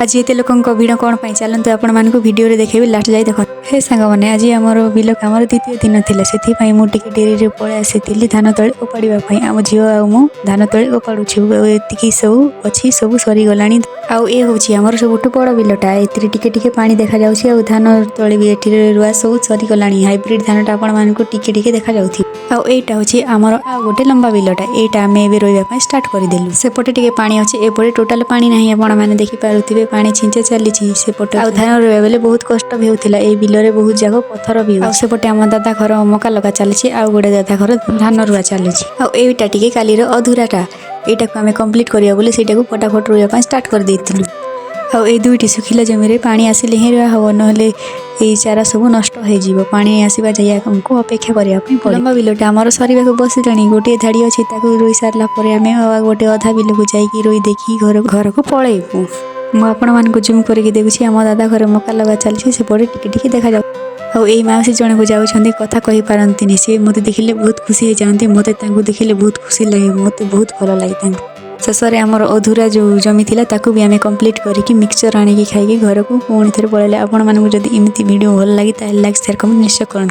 आज एत लोक भिड़ कौन चलते आपण भिडियो देखेबी लास्ट जाए देख हे सांग मैंने आज आमर बिल कम द्वितीय दिन था से मुझे डेरी पलि आसी धान तले ओपाड़ापी आम झील आउ धान तले ओपाड़ू ये सब अच्छी सब सरीगला आउ ये हूँ आमर सब बड़ बिलटा ए पा देखा जाऊँ धान तले भी ये रुआ सब सरीगला हाइब्रिड धानटा आपण टिके देखा जाऊँ आईटा हूँ आमर आ गोटे लंबा बिलटा यहाँ आम ए रही स्टार्ट करदेलु सेपटे टे पानी अच्छे एपटे टोटाल पानी ना आपण मैंने देखिपे पानी छिंचा चली सेपटे आ धान रोया बेले बहुत कष्ट भी होता है बिलरे बहुत जाक पथर भी सेपटे आम दादा घर मका लगा चली आउ गोटे दादा घर धान रुआ चली आईटा टे कालीर अधूराटा यहाँ को आम कम्प्लीट करा बोले से फटाफट रोया स्टार्ट कर देलु आई दुईटी सुखिला जमी पानी आसिले ही रुआ हम ना चारा सब नष्ट हो पानी आसवा जाए आमको अपेक्षा करने लंबा बिलटा आमर सर बसला गोटे धाड़ी अच्छी रोई सारापर आम गोटे अधा बिल को जाकि रोई देखी घर को पलैबू मुझे जूम करके देखुची आम दादा घर मका लगा चली सेपटे टिके देखा जाऊ आई मौसी जन को जाऊँ कथा कही पारती सी मत देखिले बहुत खुशी हो जाती मत देखिले बहुत खुशी लगे मत बहुत भल लगे शेष में आमर अधूरा जो जमी था भी आम कम्प्लीट करके मिक्सचर आनिकी खाई घर को पुणी थे पलैले आपण मानक जब एमती वीडियो भल लगे लाइक शेयर कमेंट निश्चय करूँ।